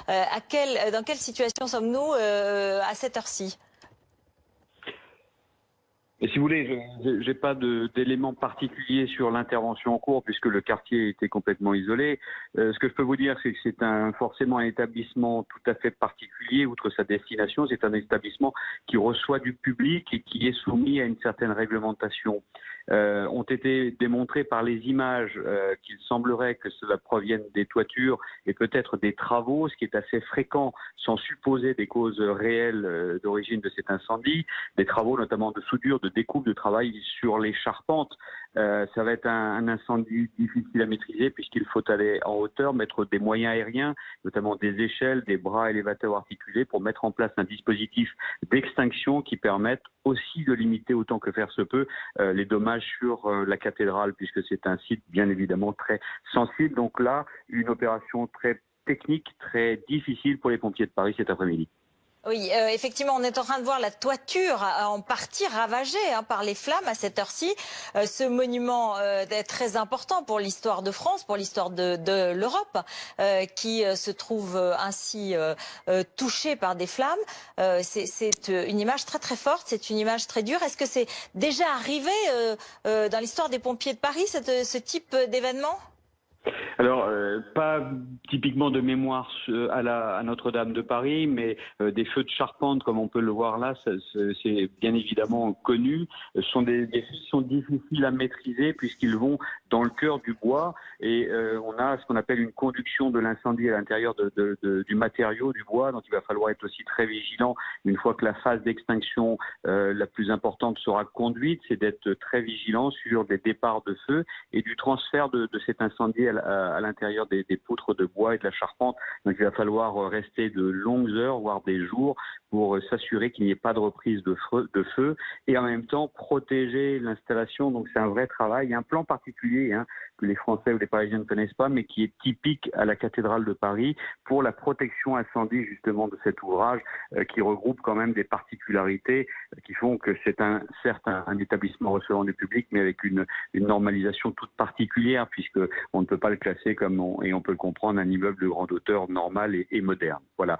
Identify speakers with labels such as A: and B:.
A: Dans quelle situation sommes-nous à cette heure-ci?
B: Et si vous voulez, je n'ai pas d'éléments particuliers sur l'intervention en cours puisque le quartier était complètement isolé. Ce que je peux vous dire, c'est que c'est forcément un établissement tout à fait particulier, outre sa destination. C'est un établissement qui reçoit du public et qui est soumis à une certaine réglementation. Ont été démontrés par les images qu'il semblerait que cela provienne des toitures et peut-être des travaux, ce qui est assez fréquent sans supposer des causes réelles d'origine de cet incendie, des travaux notamment de soudure, de découpe, de travail sur les charpentes. Ça va être un incendie difficile à maîtriser puisqu'il faut aller en hauteur, mettre des moyens aériens, notamment des échelles, des bras élévateurs articulés pour mettre en place un dispositif d'extinction qui permette aussi de limiter autant que faire se peut les dommages sur la cathédrale puisque c'est un site bien évidemment très sensible. Donc là, une opération très technique, très difficile pour les pompiers de Paris cet après-midi.
A: Oui, effectivement, on est en train de voir la toiture en partie ravagée par les flammes à cette heure-ci. Ce monument est très important pour l'histoire de France, pour l'histoire de l'Europe, qui se trouve ainsi touché par des flammes. C'est une image très très forte, c'est une image très dure. Est-ce que c'est déjà arrivé dans l'histoire des pompiers de Paris, ce type d'événement ?
B: Alors, pas typiquement de mémoire à Notre-Dame de Paris, mais des feux de charpente, comme on peut le voir là, c'est bien évidemment connu. Ce sont des feux qui sont difficiles à maîtriser puisqu'ils vont dans le cœur du bois et on a ce qu'on appelle une conduction de l'incendie à l'intérieur du matériau, du bois. Donc il va falloir être aussi très vigilant une fois que la phase d'extinction la plus importante sera conduite, c'est d'être très vigilant sur des départs de feu et du transfert de cet incendie à l'intérieur des poutres de bois et de la charpente. Donc il va falloir rester de longues heures, voire des jours, pour s'assurer qu'il n'y ait pas de reprise de feu et en même temps protéger l'installation. Donc c'est un vrai travail. Il y a un plan particulier que les Français ou les Parisiens ne connaissent pas, mais qui est typique à la cathédrale de Paris pour la protection incendie justement de cet ouvrage qui regroupe quand même des particularités qui font que c'est certes un établissement recevant du public, mais avec une normalisation toute particulière puisque on ne peut pas le classer comme et on peut le comprendre un immeuble de grande hauteur normal et moderne. Voilà.